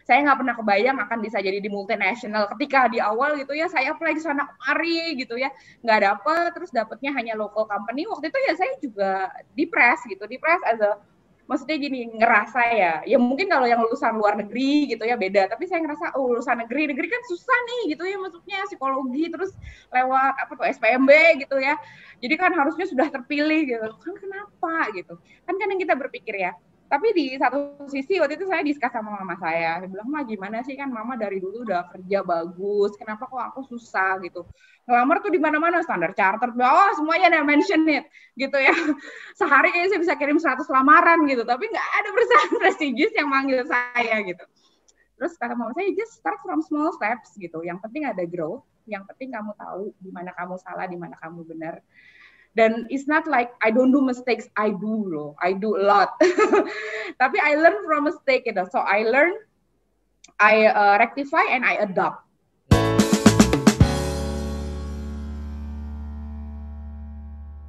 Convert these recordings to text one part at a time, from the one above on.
saya nggak pernah kebayang akan bisa jadi di multinational ketika di awal gitu ya, saya apply ke sana kemari gitu ya, nggak dapet, terus dapetnya hanya local company. Waktu itu ya saya juga depressed as a, maksudnya gini, ngerasa ya mungkin kalau yang lulusan luar negeri gitu ya beda, tapi saya ngerasa lulusan negeri kan susah nih gitu ya, masuknya psikologi terus lewat apa tuh SPMB gitu ya, jadi kan harusnya sudah terpilih gitu kan, kenapa gitu kan yang kita berpikir ya. Tapi di satu sisi waktu itu saya diskus sama mama saya bilang, mah gimana sih, kan mama dari dulu udah kerja bagus, kenapa kok aku susah gitu, ngelamar tuh di mana-mana standar chartered, semuanya ada mention it gitu ya, sehari kayaknya saya bisa kirim 100 lamaran gitu, tapi nggak ada perusahaan prestigious yang manggil saya gitu. Terus kata mama saya, just start from small steps gitu, yang penting ada growth, yang penting kamu tahu di mana kamu salah, di mana kamu benar. Dan it's not like I don't do mistakes, I do a lot. Tapi I learn from mistake gitu. So I learn, I rectify and I adopt.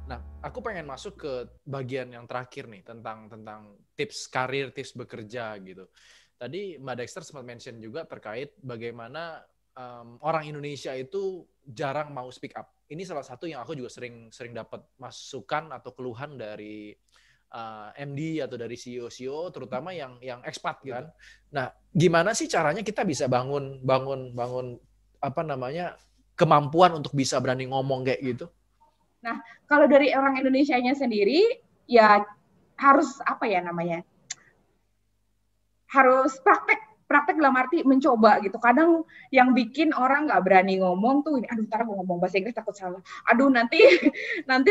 Nah, aku pengen masuk ke bagian yang terakhir nih tentang tips karir, tips bekerja gitu. Tadi Mbak Dexter sempat mention juga terkait bagaimana orang Indonesia itu jarang mau speak up. Ini salah satu yang aku juga sering dapat masukan atau keluhan dari MD atau dari CEO terutama yang expat gitu. Nah, gimana sih caranya kita bisa bangun apa namanya kemampuan untuk bisa berani ngomong kayak gitu? Nah, kalau dari orang Indonesianya sendiri ya harus apa ya namanya? Harus praktek dalam arti mencoba gitu. Kadang yang bikin orang nggak berani ngomong tuh, aduh ntar aku ngomong bahasa Inggris takut salah. Aduh nanti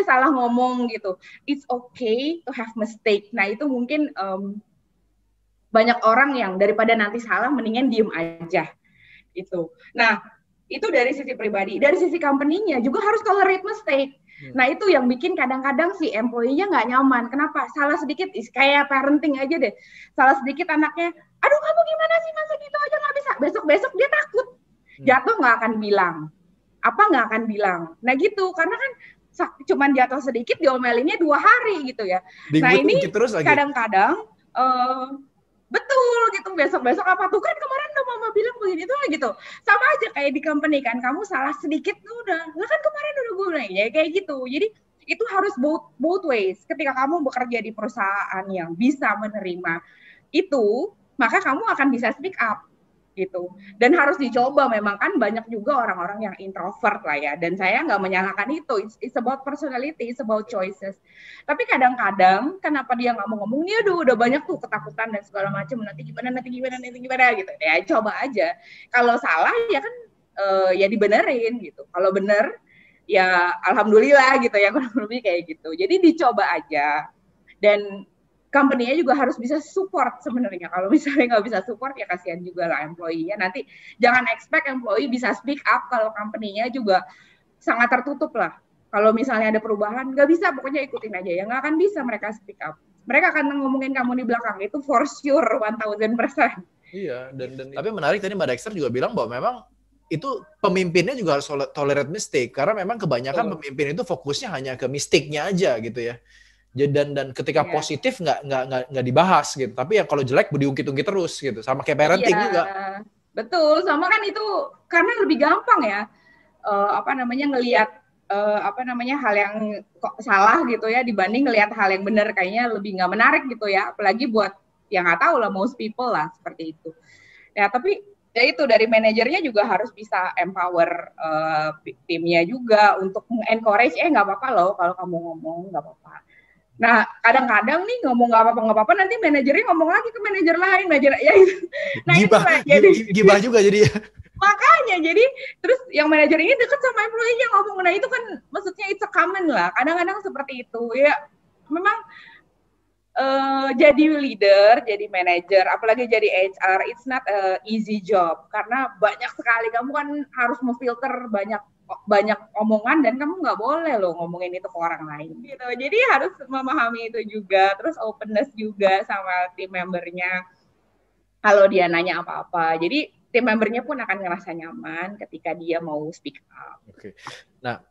salah ngomong gitu. It's okay to have mistake. Nah itu mungkin banyak orang yang daripada nanti salah mendingan diem aja itu. Nah itu dari sisi pribadi. Dari sisi company-nya juga harus tolerate mistake. Nah itu yang bikin kadang-kadang si employee-nya nggak nyaman. Kenapa? Salah sedikit, kayak parenting aja deh. Salah sedikit anaknya, aduh kamu gimana sih, masa gitu aja nggak bisa. Besok-besok dia takut. Jatuh nggak akan bilang. Apa nggak akan bilang. Nah gitu, karena kan cuman jatuh sedikit diomelinnya 2 hari gitu ya. Nah ini kadang-kadang betul gitu, besok-besok apa tuh kan kemarin udah mama bilang begini tuh gitu. Sama aja kayak di company kan, kamu salah sedikit tuh udah, lah kan kemarin udah gue bilang ya kayak gitu. Jadi itu harus both ways. Ketika kamu bekerja di perusahaan yang bisa menerima itu, maka kamu akan bisa speak up gitu. Dan harus dicoba, memang kan banyak juga orang-orang yang introvert lah ya, dan saya nggak menyalahkan itu, it's about personality, it's about choices. Tapi kadang-kadang kenapa dia nggak mau ngomong, dia udah banyak tuh ketakutan dan segala macam, nanti gimana gitu ya, coba aja. Kalau salah ya kan ya dibenerin gitu, kalau bener ya alhamdulillah gitu ya, kurang lebih kayak gitu. Jadi dicoba aja, dan company-nya juga harus bisa support sebenarnya. Kalau misalnya nggak bisa support ya kasihan juga lah employee-nya. Nanti jangan expect employee bisa speak up kalau company-nya juga sangat tertutup lah. Kalau misalnya ada perubahan, nggak bisa, pokoknya ikutin aja ya. Nggak akan bisa mereka speak up. Mereka akan ngomongin kamu di belakang, itu for sure 1000%. Iya, dan tapi menarik tadi Mbak Dexter juga bilang bahwa memang itu pemimpinnya juga harus tolerate mistake, karena memang kebanyakan pemimpin itu fokusnya hanya ke mistake-nya aja gitu ya. Dan ketika positif nggak dibahas gitu, tapi ya kalau jelek diungkit-ungkit terus gitu, sama kayak parenting juga. Betul, sama kan itu karena lebih gampang ya, ngelihat hal yang kok salah gitu ya, dibanding ngelihat hal yang benar, kayaknya lebih nggak menarik gitu ya, apalagi buat yang nggak tahu lah, most people lah seperti itu. Ya tapi ya itu dari manajernya juga harus bisa empower timnya juga untuk encourage, nggak apa-apa loh kalau kamu ngomong, nggak apa-apa. Nah, kadang-kadang nih ngomong nggak apa-apa, nanti manajernya ngomong lagi ke manajer lain, ya itu. Nah, gibah juga jadi. Makanya, jadi terus yang manajer ini deket sama employee-nya ngomong, nah itu kan maksudnya it's a common lah, kadang-kadang seperti itu. Ya, memang jadi leader, jadi manajer, apalagi jadi HR, it's not a easy job, karena banyak sekali, kamu kan harus memfilter banyak omongan, dan kamu nggak boleh loh ngomongin itu ke orang lain gitu. Jadi harus memahami itu juga, terus openness juga sama tim membernya kalau dia nanya apa-apa. Jadi tim membernya pun akan ngerasa nyaman ketika dia mau speak up. Oke. Nah,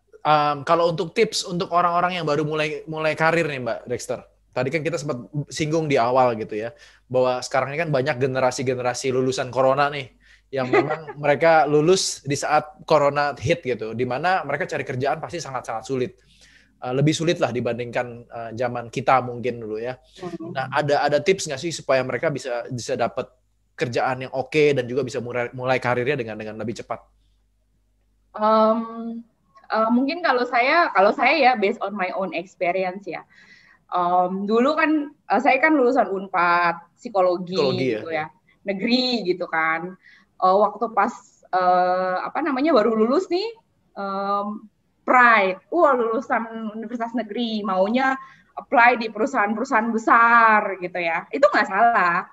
kalau untuk tips untuk orang-orang yang baru mulai karir nih Mbak Dexter, Tadi kan kita sempat singgung di awal gitu ya, bahwa sekarang ini kan banyak generasi-generasi lulusan corona nih, yang memang mereka lulus di saat corona hit gitu, di mana mereka cari kerjaan pasti sangat-sangat sulit. Lebih sulit lah dibandingkan zaman kita mungkin dulu ya. Nah, ada tips nggak sih supaya mereka bisa dapat kerjaan yang oke dan juga bisa mulai karirnya dengan lebih cepat? Mungkin kalau saya ya based on my own experience ya. Dulu kan saya kan lulusan Unpad psikologi gitu ya, negeri gitu kan. Waktu pas baru lulus nih, Pride, lulusan universitas negeri, maunya apply di perusahaan-perusahaan besar gitu ya. Itu nggak salah.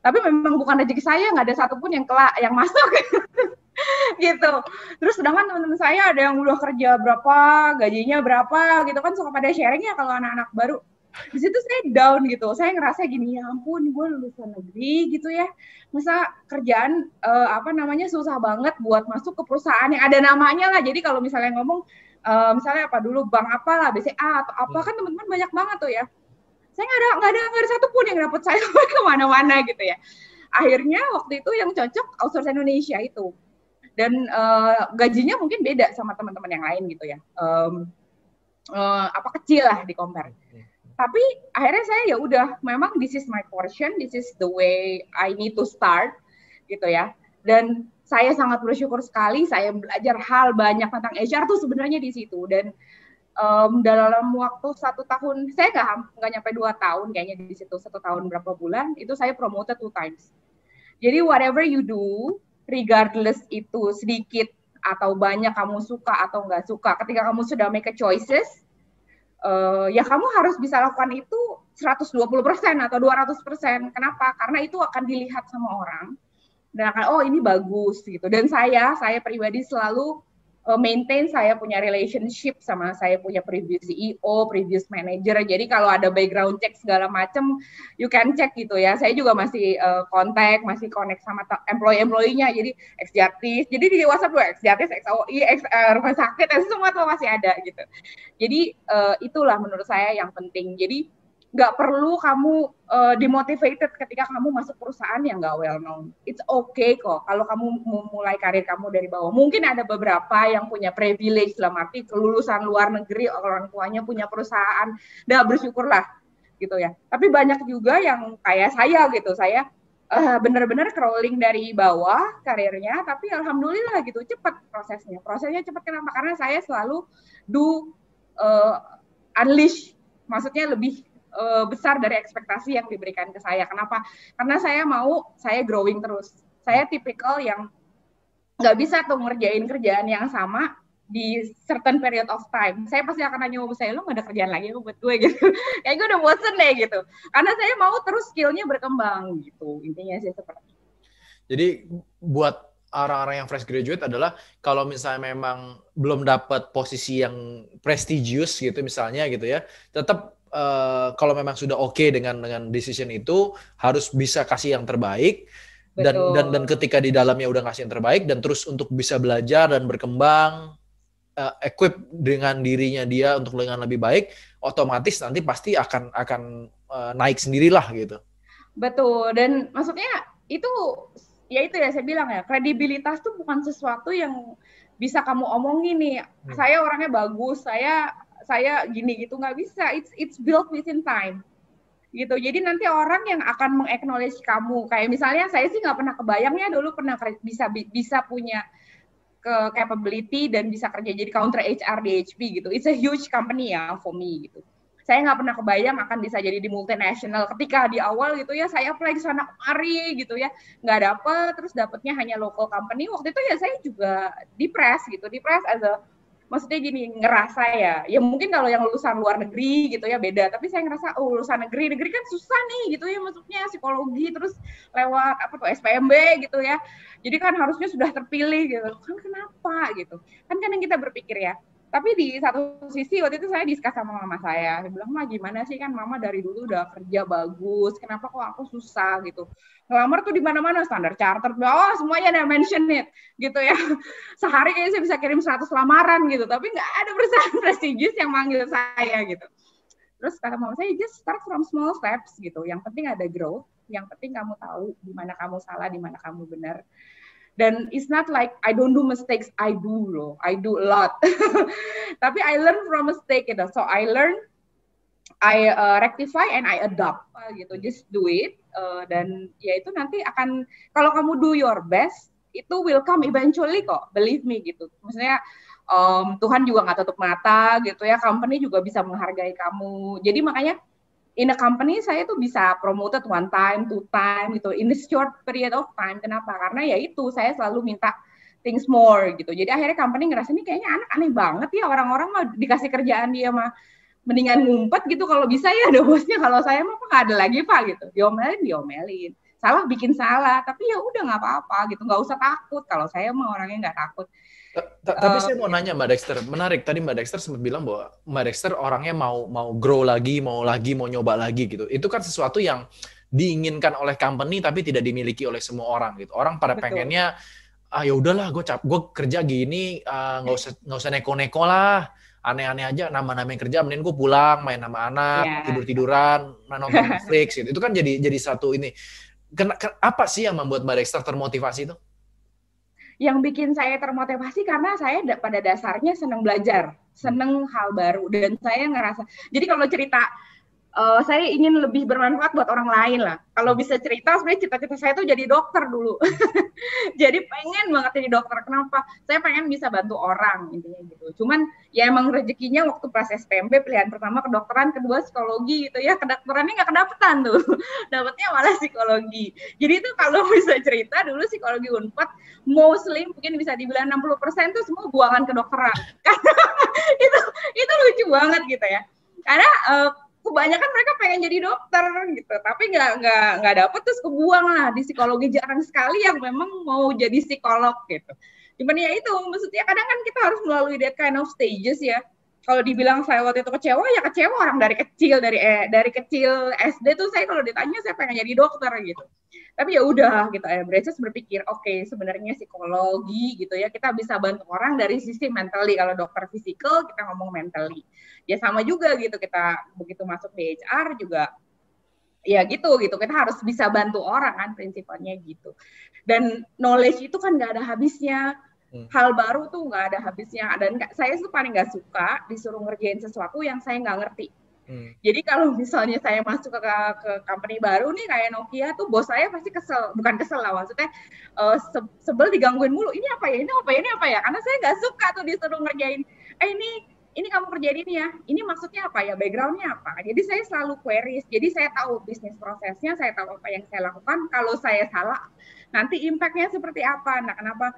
Tapi memang bukan rezeki saya, nggak ada satupun yang masuk gitu. Terus sedangkan teman-teman saya ada yang udah kerja berapa, gajinya berapa gitu kan, suka pada sharing ya kalau anak-anak baru. Di situ saya down gitu, saya ngerasa gini, ya ampun gue lulusan negeri gitu ya, masa kerjaan susah banget buat masuk ke perusahaan yang ada namanya lah. Jadi kalau misalnya ngomong misalnya apa dulu bank apalah, BCA atau apa, kan teman-teman banyak banget tuh ya, saya nggak ada satupun yang dapat saya kemana-mana gitu ya. Akhirnya waktu itu yang cocok outsource Indonesia itu, dan gajinya mungkin beda sama teman-teman yang lain gitu ya, kecil lah di compare. Tapi akhirnya saya ya udah, memang this is my portion, this is the way I need to start gitu ya. Dan saya sangat bersyukur sekali, saya belajar hal banyak tentang HR tuh sebenarnya di situ. Dan dalam waktu 1 tahun, saya nggak nyampe 2 tahun kayaknya di situ, 1 tahun berapa bulan, itu saya promoted 2 times. Jadi whatever you do, regardless itu sedikit atau banyak kamu suka atau nggak suka, ketika kamu sudah make a choices, ya kamu harus bisa lakukan itu 120% atau 200%. Kenapa? Karena itu akan dilihat sama orang dan akan, ini bagus gitu. Dan saya pribadi selalu maintain saya punya relationship sama saya punya previous CEO, previous manager. Jadi kalau ada background check segala macam, you can check gitu ya. Saya juga masih kontak, masih connect sama employee-nya. Jadi ex-Jatis, jadi di WhatsApp gue ex-Jatis, ex-OI, rumah sakit, semua tuh masih ada gitu. Jadi itulah menurut saya yang penting. Jadi nggak perlu kamu demotivated ketika kamu masuk perusahaan yang nggak well known. It's okay kok kalau kamu memulai karir kamu dari bawah. Mungkin ada beberapa yang punya privilege, dalam arti kelulusan luar negeri, orang tuanya punya perusahaan, bersyukurlah gitu ya. Tapi banyak juga yang kayak saya gitu, saya benar-benar crawling dari bawah karirnya, tapi alhamdulillah gitu cepat prosesnya. Prosesnya cepat, kenapa? Karena saya selalu unleash, maksudnya lebih besar dari ekspektasi yang diberikan ke saya. Kenapa? Karena saya growing terus. Saya tipikal yang nggak bisa tuh ngerjain kerjaan yang sama di certain period of time. Saya pasti akan nanya sama saya, lo nggak ada kerjaan lagi buat gue gitu. Kayak gue udah bosen deh gitu. Karena saya mau terus skillnya berkembang gitu. Intinya sih seperti itu. Jadi buat orang-orang yang fresh graduate adalah kalau misalnya memang belum dapat posisi yang prestigious gitu misalnya gitu ya, tetap kalau memang sudah oke dengan decision itu, harus bisa kasih yang terbaik. Dan ketika di dalamnya udah ngasih yang terbaik dan terus untuk bisa belajar dan berkembang, equip dengan dirinya dia untuk dengan lebih baik, otomatis nanti pasti akan naik sendirilah gitu. Betul. Dan maksudnya itu ya saya bilang ya, kredibilitas tuh bukan sesuatu yang bisa kamu omongin nih. Saya orangnya bagus, saya gini gitu, nggak bisa. It's built within time gitu. Jadi nanti orang yang akan meng-acknowledge kamu, kayak misalnya saya sih nggak pernah kebayangnya dulu pernah bisa punya capability dan bisa kerja jadi counter HR di HP gitu. It's a huge company ya for me gitu. Saya nggak pernah kebayang akan bisa jadi di multinational. Ketika di awal gitu ya, saya apply di sana kemari gitu ya, nggak dapet, terus dapetnya hanya local company. Waktu itu ya saya juga depressed as a, maksudnya gini, ngerasa ya mungkin kalau yang lulusan luar negeri gitu ya beda, tapi saya ngerasa lulusan negeri kan susah nih gitu ya, maksudnya psikologi terus lewat SPMB gitu ya, jadi kan harusnya sudah terpilih gitu kan, kenapa gitu kan yang kita berpikir ya. Tapi di satu sisi waktu itu saya diskus sama mama saya bilang, mah gimana sih, kan mama dari dulu udah kerja bagus, kenapa kok aku susah gitu. Ngelamar tuh di mana-mana, standar charter, semuanya ada mention it gitu ya. Sehari kayaknya saya bisa kirim 100 lamaran gitu, tapi nggak ada perusahaan prestigious yang manggil saya gitu. Terus kata mama saya, just start from small steps gitu. Yang penting ada growth, yang penting kamu tahu di mana kamu salah, di mana kamu benar. Dan it's not like I don't do mistakes, I do a lot. Tapi I learn from mistake gitu. So I learn, I rectify and I adopt gitu. Just do it dan ya itu nanti akan, kalau kamu do your best, itu will come eventually kok, believe me gitu. Maksudnya Tuhan juga nggak tutup mata gitu ya, company juga bisa menghargai kamu. Jadi makanya in a company saya tuh bisa promoted 1 time, 2 time gitu in a short period of time. Kenapa? Karena ya itu saya selalu minta things more gitu. Jadi akhirnya company ngerasa ini kayaknya anak aneh banget ya, orang-orang mah dikasih kerjaan dia mah mendingan ngumpet gitu, kalau bisa ya ada bosnya, kalau saya mah nggak ada lagi Pak gitu. Diomelin. Salah bikin salah, tapi ya udah nggak apa-apa gitu, nggak usah takut. Kalau saya mah orangnya nggak takut. Tapi saya mau nanya Mbak Dexter, menarik tadi Mbak Dexter sempat bilang bahwa Mbak Dexter orangnya mau grow lagi, mau nyoba lagi gitu. Itu kan sesuatu yang diinginkan oleh company tapi tidak dimiliki oleh semua orang gitu. Orang pada pengennya ya udahlah gue kerja gini nggak usah neko-neko lah, aneh-aneh aja, nambah-nambahin kerja, mending gue pulang main sama anak, tidur-tiduran, nonton Netflix gitu. Itu kan jadi satu ini. Apa sih yang membuat Mbak Dexter termotivasi itu? Yang bikin saya termotivasi karena saya pada dasarnya senang belajar, senang hal baru, dan saya ngerasa, jadi kalau cerita saya ingin lebih bermanfaat buat orang lain lah. Kalau bisa cerita, sebenarnya cita-cita saya tuh jadi dokter dulu. Jadi pengen banget jadi dokter. Kenapa? Saya pengen bisa bantu orang intinya gitu. Cuman ya emang rezekinya waktu pas SPMB pilihan pertama kedokteran, kedua psikologi gitu ya. Kedokterannya nggak kedapetan tuh. Dapatnya malah psikologi. Jadi itu kalau bisa cerita dulu psikologi Unpad, mostly mungkin bisa dibilang 60% tuh semua buangan kedokteran. itu lucu banget gitu ya. Karena kebanyakan mereka pengen jadi dokter gitu, tapi nggak dapet, terus kebuang lah di psikologi. Jarang sekali yang memang mau jadi psikolog gitu. Cuman ya itu, maksudnya kadang kan kita harus melalui that kind of stages ya. Kalau dibilang saya waktu itu kecewa, ya kecewa orang dari kecil SD tuh saya kalau ditanya saya pengen jadi dokter gitu. Tapi ya udah gitu, Branches berpikir oke, sebenarnya psikologi gitu ya, kita bisa bantu orang dari sisi mentally. Kalau dokter physical kita ngomong mentally. Ya sama juga gitu, kita begitu masuk di HR juga ya gitu kita harus bisa bantu orang kan, prinsipnya gitu. Dan knowledge itu kan nggak ada habisnya, hal baru tuh nggak ada habisnya. Dan saya tuh paling nggak suka disuruh ngerjain sesuatu yang saya nggak ngerti. Jadi kalau misalnya saya masuk ke company baru nih kayak Nokia tuh, bos saya pasti bukan kesel lah, maksudnya sebel digangguin mulu, ini apa ya, karena saya nggak suka tuh disuruh ngerjain, ini kamu kerjain ini ya, ini maksudnya apa ya, backgroundnya apa. Jadi saya selalu queries, jadi saya tahu bisnis prosesnya, saya tahu apa yang saya lakukan. Kalau saya salah, nanti impact-nya seperti apa. Nah, kenapa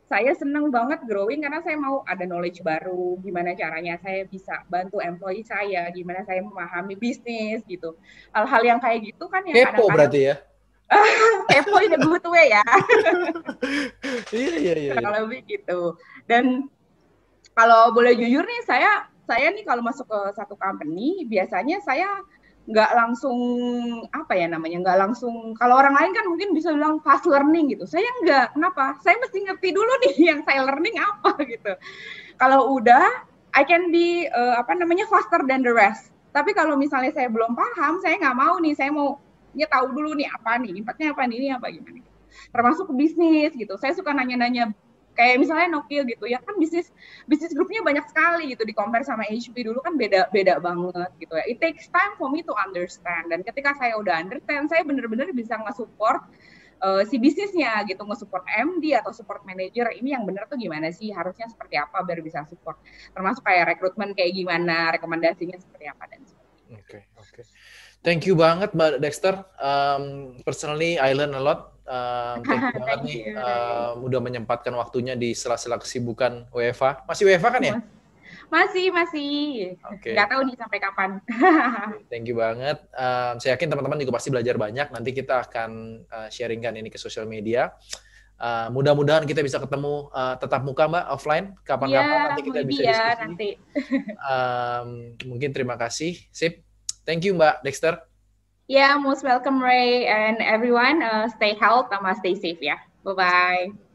saya senang banget growing, karena saya mau ada knowledge baru, gimana caranya saya bisa bantu employee saya, gimana saya memahami bisnis gitu. Hal-hal yang kayak gitu kan yang kadang-kadang kepo berarti ya. Kepo in a good way ya. Iya. Kalau lebih gitu. Dan kalau boleh jujur nih, saya nih kalau masuk ke satu company, biasanya saya nggak langsung nggak langsung, kalau orang lain kan mungkin bisa bilang fast learning gitu. Saya nggak. Kenapa? Saya mesti ngerti dulu nih yang saya learning apa gitu. Kalau udah, I can be faster than the rest. Tapi kalau misalnya saya belum paham, saya nggak mau nih. Saya mau tahu dulu nih apa nih, impactnya apa nih, ini apa gimana. Termasuk bisnis gitu. Saya suka nanya-nanya. Kayak misalnya Nokia gitu ya, kan bisnis grupnya banyak sekali gitu, di compare sama HP dulu kan beda banget gitu ya. It takes time for me to understand, dan ketika saya udah understand, saya bener-bener bisa nge-support si bisnisnya gitu, nge-support MD atau support manager, ini yang bener tuh gimana sih, harusnya seperti apa biar bisa support, termasuk kayak rekrutmen kayak gimana, rekomendasinya seperti apa dan sebagainya. Oke. Thank you banget Mbak Dexter. Personally I learn a lot. Thank you banget nih udah menyempatkan waktunya di sela-sela kesibukan WFH. Masih WFH kan ya? Masih. Okay. Nggak tahu nih sampai kapan. Thank you banget. Saya yakin teman-teman juga pasti belajar banyak. Nanti kita akan sharingkan ini ke sosial media. Mudah-mudahan kita bisa ketemu tetap muka Mbak, offline kapan-kapan, nanti kita bisa diskusi. Nanti. Mungkin terima kasih. Sip. Thank you Mbak Dexter. Yeah, most welcome Ray and everyone. Stay healthy sama stay safe ya. Bye-bye.